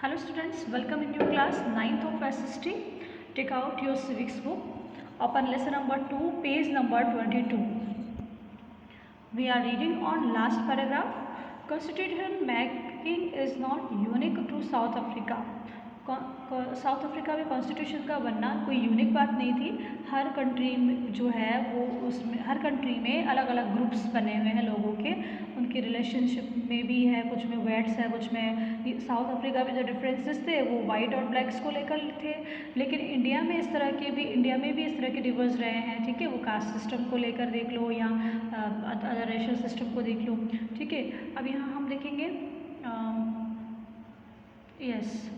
Hello students, welcome in your class 9th of SST. Take out your civics book. Open lesson number 2, page number 22. We are reading on last paragraph. Constitution making is not unique to South Africa. South Africa में constitution का बनना कोई unique बात नहीं थी। हर country में जो है वो उसमें हर कंट्री में अलग अलग ग्रुप्स बने हुए हैं लोगों के, उनकी रिलेशनशिप में भी है, कुछ में वेट्स है, कुछ में साउथ अफ्रीका में जो डिफरेंसेस थे वो वाइट और ब्लैक्स को लेकर थे। लेकिन इंडिया में भी इस तरह के डिवर्स रहे हैं, ठीक है। वो कास्ट सिस्टम को लेकर देख लो या अदर रेशल सिस्टम को देख लो, ठीक है। अब यहाँ हम देखेंगे yes,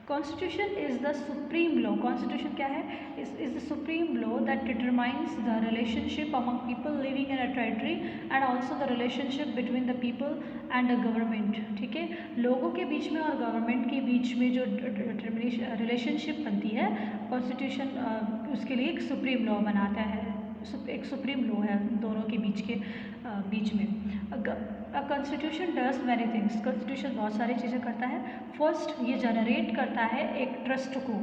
Constitution is the supreme law. Constitution क्या है? is the supreme law that determines the relationship among people living in a territory and also the relationship between the people and the government. ठीक है, लोगों के बीच में और government के बीच में जो रिलेशनशिप बनती है, कॉन्स्टिट्यूशन उसके लिए एक सुप्रीम लॉ बनाता है। एक सुप्रीम लॉ है दोनों के बीच में। Constitution does many things. Constitution बहुत सारी चीज़ें करता है। फर्स्ट, ये जनरेट करता है एक ट्रस्ट को,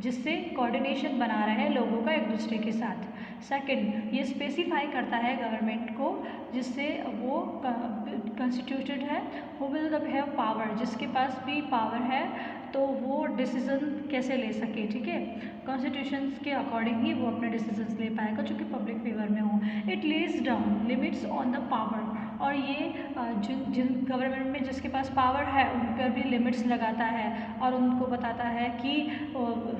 जिससे कोऑर्डिनेशन बना रहा है लोगों का एक दूसरे के साथ। सेकंड, ये स्पेसिफाई करता है गवर्नमेंट को, जिससे वो कॉन्स्टिट्यूटेड है, वो विल हैव पावर, जिसके पास भी पावर है तो वो डिसीजन कैसे ले सके, ठीक है। कॉन्स्टिट्यूशन के अकॉर्डिंग ही वो अपने डिसीजंस ले पाएगा जो कि पब्लिक फेवर में हो। It lays down limits on the power, और ये जिन गवर्नमेंट में जिसके पास पावर है उन पर भी लिमिट्स लगाता है और उनको बताता है कि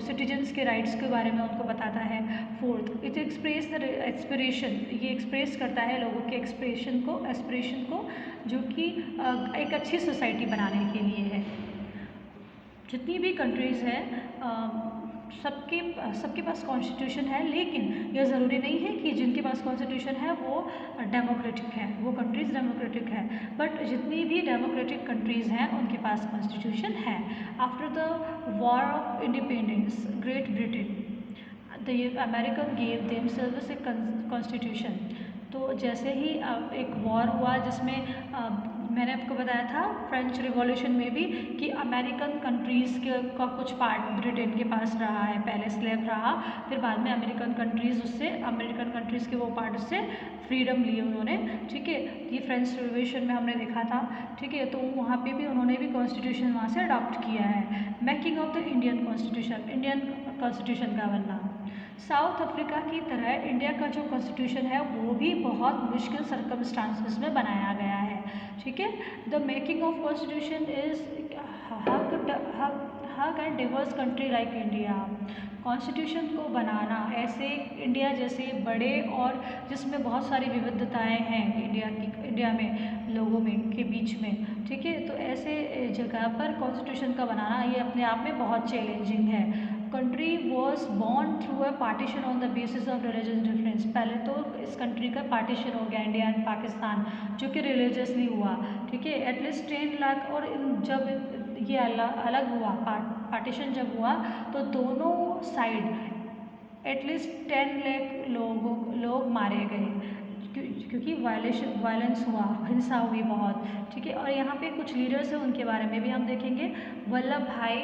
सिटीजन्स के राइट्स के बारे में उनको बताता है। Fourth, it express the aspiration, ये एक्सप्रेस करता है लोगों के एस्पिरेशन को जो कि एक अच्छी सोसाइटी बनाने के लिए है। जितनी भी कंट्रीज़ हैं सबके पास कॉन्स्टिट्यूशन है, लेकिन यह ज़रूरी नहीं है कि जिनके पास कॉन्स्टिट्यूशन है वो डेमोक्रेटिक है, वो कंट्रीज़ डेमोक्रेटिक है। बट जितनी भी डेमोक्रेटिक कंट्रीज़ हैं उनके पास कॉन्स्टिट्यूशन है। After the war of independence great Britain the American gave themselves a constitution. तो जैसे ही एक वॉर हुआ जिसमें मैंने आपको बताया था फ्रेंच रिवॉल्यूशन में भी कि अमेरिकन कंट्रीज़ का कुछ पार्ट ब्रिटेन के पास रहा है, पहले स्लेव रहा, फिर बाद में अमेरिकन कंट्रीज़ के वो पार्ट उससे फ्रीडम लिए उन्होंने, ठीक है। ये फ्रेंच रिवॉल्यूशन में हमने देखा था, ठीक है। तो वहाँ पे भी उन्होंने भी कॉन्स्टिट्यूशन वहाँ से अडॉप्ट किया है। Making of the Indian constitution का बनना। साउथ अफ्रीका की तरह इंडिया का जो कॉन्स्टिट्यूशन है वो भी बहुत मुश्किल सर्कमस्टांसेस में बनाया गया है, ठीक है। The making of constitution is hug and Divers country like India. Constitution को बनाना ऐसे इंडिया जैसे बड़े और जिसमें बहुत सारी विविधताएं हैं इंडिया में लोगों में के बीच में, ठीक है। तो ऐसे जगह पर कॉन्स्टिट्यूशन का बनाना ये अपने आप में बहुत चैलेंजिंग है। Country was born through a partition on the basis of religious difference. पहले तो इस कंट्री का पार्टीशन हो गया इंडिया एंड पाकिस्तान, जो कि रिलीजियसली हुआ, ठीक है। एटलीस्ट 10 लाख, और जब ये अलग हुआ, पार्टीशन जब हुआ तो दोनों साइड एटलीस्ट 10 लाख लोग मारे गए क्योंकि वायलेंस हुआ, हिंसा हुई बहुत, ठीक है। और यहाँ पे कुछ लीडर्स हैं, उनके बारे में भी हम देखेंगे। वल्लभ भाई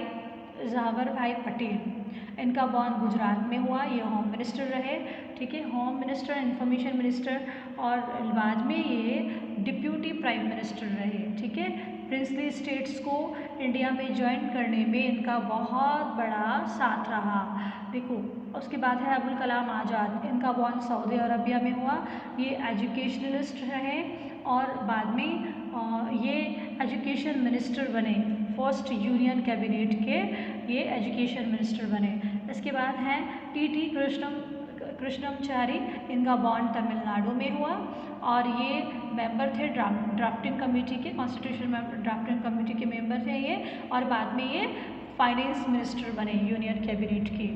ज़ावर भाई पटेल, इनका बॉर्न गुजरात में हुआ, ये होम मिनिस्टर रहे, ठीक है, होम मिनिस्टर, इंफॉर्मेशन मिनिस्टर, और बाद में ये डिप्यूटी प्राइम मिनिस्टर रहे, ठीक है। प्रिंसली स्टेट्स को इंडिया में ज्वाइन करने में इनका बहुत बड़ा साथ रहा। देखो, उसके बाद है अबुल कलाम आज़ाद, इनका बॉर्न सऊदी अरबिया में हुआ, ये एजुकेशनलिस्ट रहे और बाद में ये एजुकेशन मिनिस्टर बने, फर्स्ट यूनियन कैबिनेट के ये एजुकेशन मिनिस्टर बने। इसके बाद हैं टी कृष्णमचारी, इनका बॉर्न तमिलनाडु में हुआ और ये मेंबर थे ड्राफ्टिंग कमेटी के, कॉन्स्टिट्यूशन ड्राफ्टिंग कमेटी के मेंबर थे ये, और बाद में ये फाइनेंस मिनिस्टर बने यूनियन कैबिनेट के।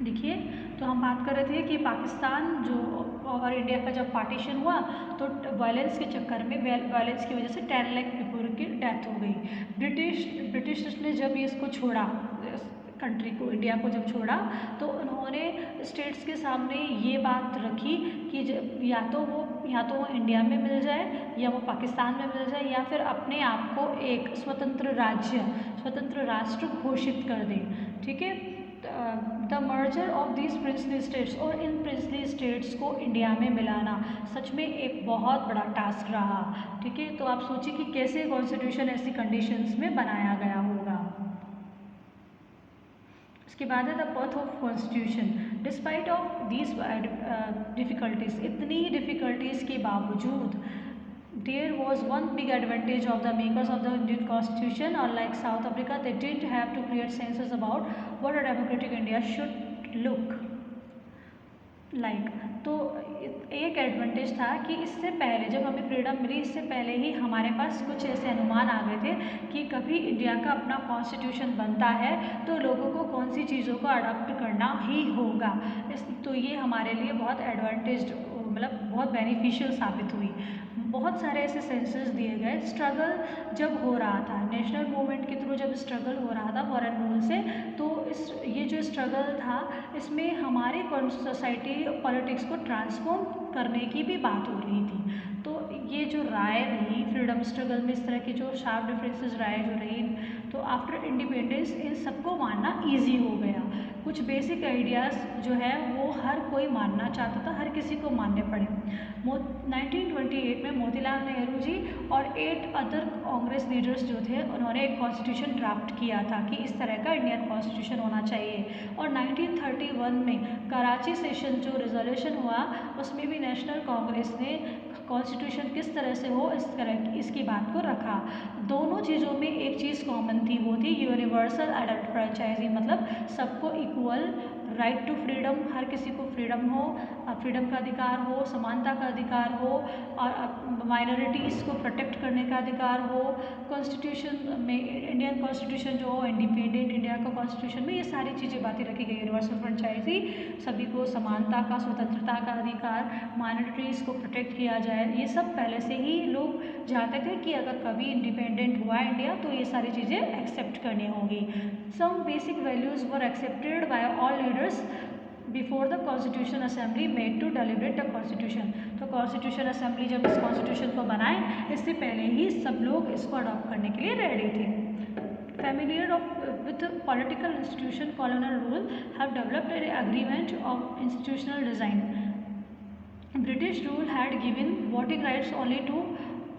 देखिए, तो हम बात कर रहे थे कि पाकिस्तान जो और इंडिया का जब पार्टीशन हुआ तो वायलेंस के चक्कर में, वायलेंस की वजह से 10 लाख पीपल की डेथ हो गई। ब्रिटिश ने जब ये इसको छोड़ा, कंट्री को, इंडिया को जब छोड़ा तो उन्होंने स्टेट्स के सामने ये बात रखी कि या तो वो इंडिया में मिल जाए या वो पाकिस्तान में मिल जाए या फिर अपने आप को एक स्वतंत्र राष्ट्र घोषित कर दें, ठीक है। The merger of these princely states, और इन प्रिंसली स्टेट्स को इंडिया में मिलाना सच में एक बहुत बड़ा टास्क रहा, ठीक है। तो आप सोचिए कि कैसे कॉन्स्टिट्यूशन ऐसी कंडीशंस में बनाया गया होगा। इसके बाद है the birth of constitution. Despite of these difficulties, इतनी डिफ़िकल्टीज़ के बावजूद there was one big advantage of the makers of the Indian Constitution. Unlike South Africa, they didn't have to create census about what a democratic India should look like. तो एक advantage था कि इससे पहले जब हमें फ्रीडम मिली, इससे पहले ही हमारे पास कुछ ऐसे अनुमान आ गए थे कि कभी इंडिया का अपना कॉन्स्टिट्यूशन बनता है तो लोगों को कौन सी चीज़ों को अडॉप्ट करना ही होगा। तो ये हमारे लिए बहुत एडवांटेज, मतलब बहुत बेनिफिशियल साबित हुई। बहुत सारे ऐसे सेंसस दिए गए। स्ट्रगल जब हो रहा था, नेशनल मूवमेंट के थ्रू जब स्ट्रगल हो रहा था फॉरेन रूल से, तो ये जो स्ट्रगल था इसमें हमारी सोसाइटी पॉलिटिक्स को ट्रांसफॉर्म करने की भी बात हो रही थी। तो ये जो राय रही फ्रीडम स्ट्रगल में, इस तरह की जो शार्प डिफरेंसेस राय जो रही, तो आफ्टर इंडिपेंडेंस इन सबको मानना ईजी हो गया। कुछ बेसिक आइडियाज़ जो है वो हर कोई मानना चाहता था, हर किसी को मानने पड़े। 1928 में मोतीलाल नेहरू जी और 8 अदर कांग्रेस लीडर्स जो थे उन्होंने एक कॉन्स्टिट्यूशन ड्राफ्ट किया था कि इस तरह का इंडियन कॉन्स्टिट्यूशन होना चाहिए। और 1931 में कराची सेशन जो रिजोल्यूशन हुआ उसमें भी नेशनल कांग्रेस ने कॉन्स्टिट्यूशन किस तरह से हो इसकी बात को रखा। दोनों चीज़ों में एक चीज़ कॉमन थी, वो थी यूनिवर्सल एडल्ट फ्रेंचाइजी, मतलब सबको इक्वल राइट टू फ्रीडम, हर किसी को फ्रीडम हो, फ्रीडम का अधिकार हो, समानता का अधिकार हो और माइनॉरिटीज़ को प्रोटेक्ट करने का अधिकार हो। कॉन्स्टिट्यूशन में इंडियन कॉन्स्टिट्यूशन जो हो, इंडिपेंडेंट इंडिया का कॉन्स्टिट्यूशन में ये सारी चीज़ें बातें रखी गई। यूनिवर्सल फ्रेंचाइजी, सभी को समानता का, स्वतंत्रता का अधिकार, माइनॉरिटीज़ को प्रोटेक्ट किया जाए, ये सब पहले से ही लोग चाहते थे कि अगर कभी इंडिपेंडेंट हुआ इंडिया तो ये सारी चीज़ें एक्सेप्ट करनी होगी। Some basic values were accepted by all leaders before the constitution assembly made to deliberate the constitution. तो कॉन्स्टिट्यूशन असेंबली जब इस कॉन्स्टिट्यूशन को बनाए, इससे पहले ही सब लोग इसको अडॉप्ट करने के लिए रेडी थे। Familiar with the political institution colonial rule have developed an agreement of institutional design. British rule had given voting rights only to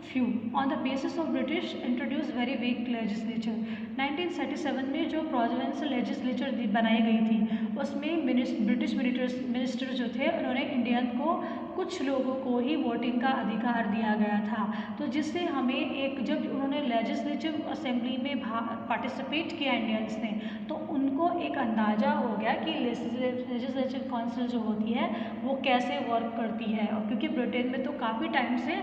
few. On the basis of British introduced very weak legislature. 1937 में जो provincial legislature बनाई गई थी उसमें British minister जो थे उन्होंने Indian को, कुछ लोगों को ही वोटिंग का अधिकार दिया गया था। तो जिससे हमें एक, जब उन्होंने लेजिस्लेटिव असेंबली में पार्टिसिपेट किया इंडियंस ने, तो उनको एक अंदाज़ा हो गया कि लेजिस्लेटिव काउंसिल जो होती है वो कैसे वर्क करती है। और क्योंकि ब्रिटेन में तो काफ़ी टाइम से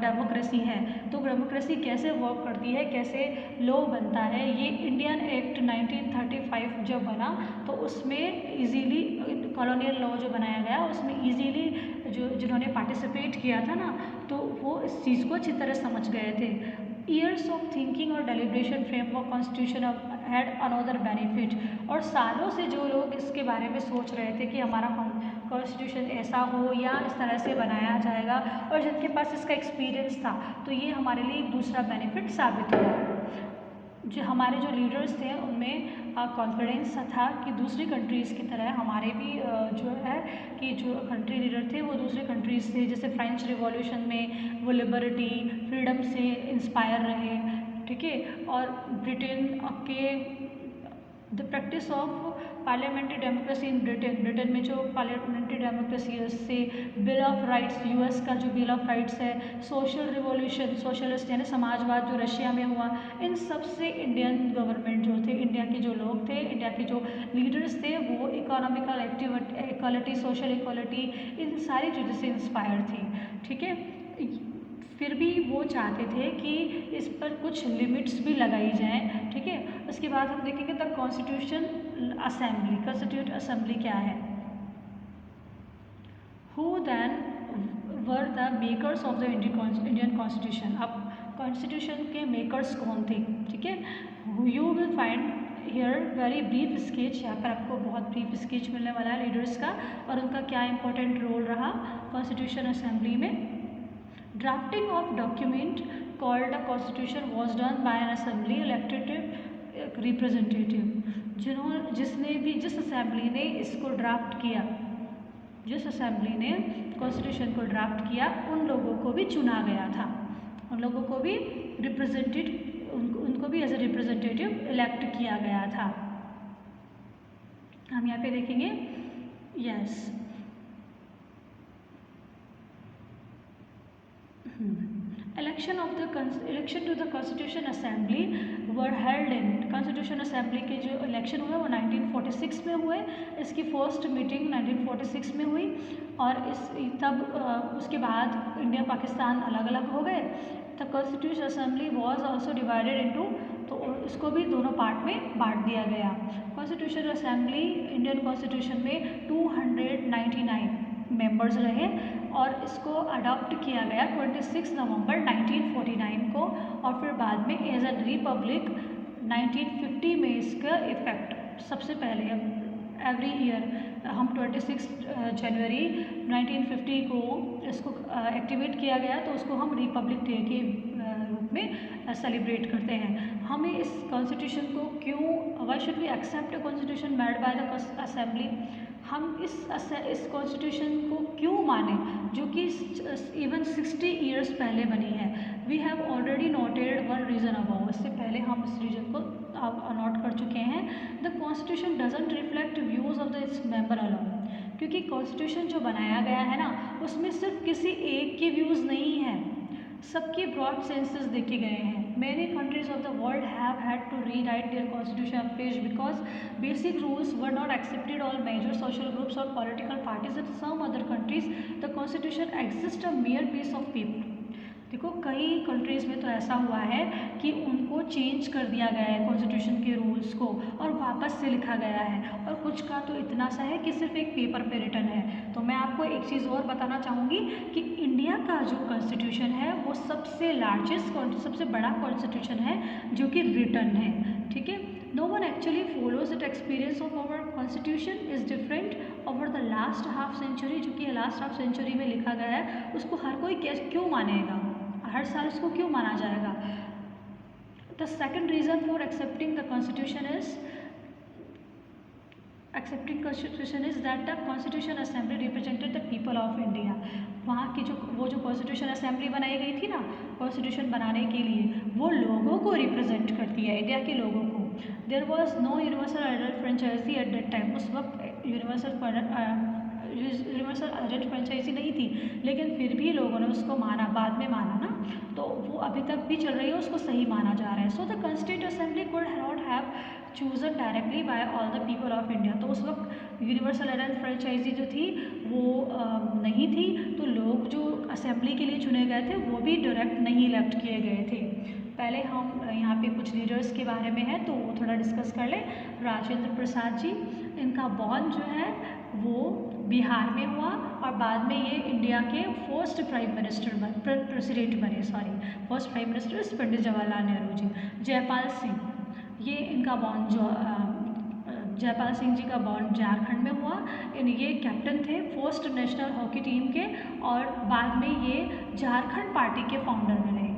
डेमोक्रेसी है, तो डेमोक्रेसी कैसे वर्क करती है, कैसे लॉ बनता है, ये इंडियन एक्ट 1935 जब बना तो उसमें इजीली कॉलोनियल लॉ जो बनाया गया उसमें इजीली जिन्होंने पार्टिसिपेट किया था ना, तो वो इस चीज़ को अच्छी तरह समझ गए थे। ईयर्स ऑफ थिंकिंग और deliberation framework constitution had another benefit. और सालों से जो लोग इसके बारे में सोच रहे थे कि हमारा कॉन्स्टिट्यूशन ऐसा हो या इस तरह से बनाया जाएगा, और जिनके पास इसका एक्सपीरियंस था, तो ये हमारे लिए एक दूसरा बेनिफिट साबित हुआ। जो हमारे जो लीडर्स थे उनमें कॉन्फिडेंस था कि दूसरी कंट्रीज़ की तरह हमारे भी जो है कि जो कंट्री लीडर थे वो दूसरे कंट्रीज़ से, जैसे फ्रेंच रिवॉल्यूशन में वो लिबर्टी, फ्रीडम से इंस्पायर रहे, ठीक है। और ब्रिटेन के the practice of parliamentary democracy in Britain में जो पार्लियामेंट्री डेमोक्रेसी है उससे बिल ऑफ राइट्स, यूएस का जो बिल ऑफ राइट्स है, सोशल रिवॉल्यूशन, सोशलिस्ट यानी समाजवाद जो रशिया में हुआ, इन सब से इंडियन गवर्नमेंट जो थे, इंडिया के जो लोग थे, इंडिया के जो लीडर्स थे, वो इकोनॉमिकल इक्वालिटी, सोशल इक्वालिटी, इन सारी चीज़ों से इंस्पायर थी, ठीक है। फिर भी वो चाहते थे कि इस पर कुछ लिमिट्स भी लगाई जाएं, ठीक है। उसके बाद हम देखेंगे the constitution assembly. Constitute assembly क्या है? Who then were the makers of the Indian constitution. अब कॉन्स्टिट्यूशन के मेकर्स कौन थे, ठीक है। You will find here very brief sketch, यहाँ पर आपको बहुत ब्रीफ स्केच मिलने वाला है लीडर्स का और उनका क्या इंपॉर्टेंट रोल रहा कॉन्स्टिट्यूशन असेंबली में। Drafting of document called the constitution was done by N assembly elected representative. जिस असेंबली ने इसको ड्राफ्ट किया, जिस असेंबली ने कॉन्स्टिट्यूशन को ड्राफ्ट किया, उन लोगों को भी चुना गया था, उन लोगों को भी उनको भी एज ए रिप्रेजेंटेटिव इलेक्ट किया गया था। हम यहाँ पे देखेंगे yes election to the constitution assembly were held in. Constitution assembly के जो इलेक्शन हुए वो 1946 में हुए। इसकी फर्स्ट मीटिंग 1946 में हुई और उसके बाद इंडिया पाकिस्तान अलग अलग हो गए। The constitution assembly was also divided into, तो इसको भी दोनों पार्ट में बांट दिया गया। कॉन्स्टिट्यूशन असेंबली इंडियन कॉन्स्टिट्यूशन में 299 मेंबर्स रहे और इसको अडॉप्ट किया गया 26 नवंबर 1949 को और फिर बाद में एज ए रिपब्लिक 1950 में इसका इफेक्ट सबसे पहले एवरी ईयर हम 26 जनवरी 1950 को इसको एक्टिवेट किया गया, तो उसको हम रिपब्लिक डे के रूप में सेलिब्रेट करते हैं। हमें इस कॉन्स्टिट्यूशन को क्यों, why should we accept a constitution made by the assembly, हम इस कॉन्स्टिट्यूशन को क्यों माने जो कि इवन 60 ईयर्स पहले बनी है। We have already noted one reason about, इससे पहले हम इस रीजन को नोट कर चुके हैं। The constitution doesn't reflect views of the its member alone, क्योंकि कॉन्स्टिट्यूशन जो बनाया गया है ना उसमें सिर्फ किसी एक के व्यूज़ नहीं हैं, सबके ब्रॉड सेंसेस देखे गए हैं। Many countries of the world have had to rewrite their constitution afresh because basic rules were not accepted. All major social groups or political parties in some other countries, the constitution exists a mere piece of paper. देखो कई countries में तो ऐसा हुआ है कि उनको change कर दिया गया है कॉन्स्टिट्यूशन के रूल्स को और वापस से लिखा गया है, और कुछ का तो इतना सा है कि सिर्फ एक पेपर पे रिटन है। तो मैं आपको एक चीज़ और बताना चाहूँगी कि इंडिया का जो कॉन्स्टिट्यूशन है वो सबसे लार्जेस्ट, सबसे बड़ा कॉन्स्टिट्यूशन है जो कि रिटन है, ठीक है। No one actually follows it. Experience of our constitution is different over the last half century, जो कि लास्ट हाफ सेंचुरी में लिखा गया है उसको हर कोई क्यों मानेगा, हर साल उसको क्यों माना जाएगा। The second reason for accepting the constitution is that the constitution assembly represented the people of India. वहाँ की जो कॉन्स्टिट्यूशन असेंबली बनाई गई थी ना कॉन्स्टिट्यूशन बनाने के लिए, वो लोगों को रिप्रेजेंट करती है, इंडिया के लोगों को। There was no universal adult franchise at that time, उस वक्त यूनिवर्सल एडल्ट फ्रेंचाइजी नहीं थी, लेकिन फिर भी लोगों ने उसको माना, बाद में माना ना, तो वो अभी तक भी चल रही है, उसको सही माना जा रहा है। So the constitution assembly could not have chosen directly by all the people of India. तो उस वक्त यूनिवर्सल एडल्ट फ्रेंचाइजी जो थी वो नहीं थी, तो लोग जो असेंबली के लिए चुने गए थे वो भी डायरेक्ट नहीं इलेक्ट किए गए थे। पहले हम यहाँ पे कुछ लीडर्स के बारे में है तो वो थोड़ा डिस्कस कर लें। राजेंद्र प्रसाद जी, इनका बॉर्न जो है वो बिहार में हुआ और बाद में ये इंडिया के फर्स्ट प्राइम मिनिस्टर प्रेसिडेंट बने, first prime minister Pandit Jawaharlal Nehru ji. Jaipal Singh, ये इनका बॉर्न जो जयपाल सिंह जी का बॉर्न झारखंड में हुआ। ये कैप्टन थे फर्स्ट नेशनल हॉकी टीम के और बाद में ये झारखंड पार्टी के फाउंडर बने।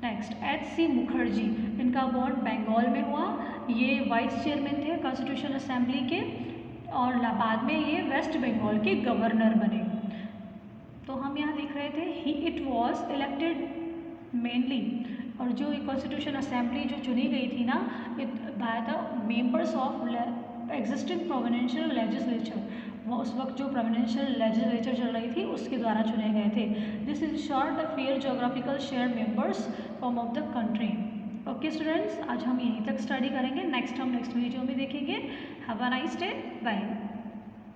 Next H.C. मुखर्जी, इनका बॉर्न बंगाल में हुआ। ये वाइस चेयरमैन थे कॉन्स्टिट्यूशन असेंबली के और बाद में ये वेस्ट बंगाल के गवर्नर बने। तो हम यहाँ देख रहे थे इट वॉज इलेक्टेड मेनली, और जो कॉन्स्टिट्यूशन असेंबली जो चुनी गई थी ना by the members of existing providential legislature, वो उस वक्त जो प्रोविडेंशियल लेजिस्लेचर चल रही थी उसके द्वारा चुने गए थे। This is short the fair geographical share members from of the country. Okay students, आज हम यहीं तक स्टडी करेंगे, नेक्स्ट वीडियो में देखेंगे। Have a nice day, bye.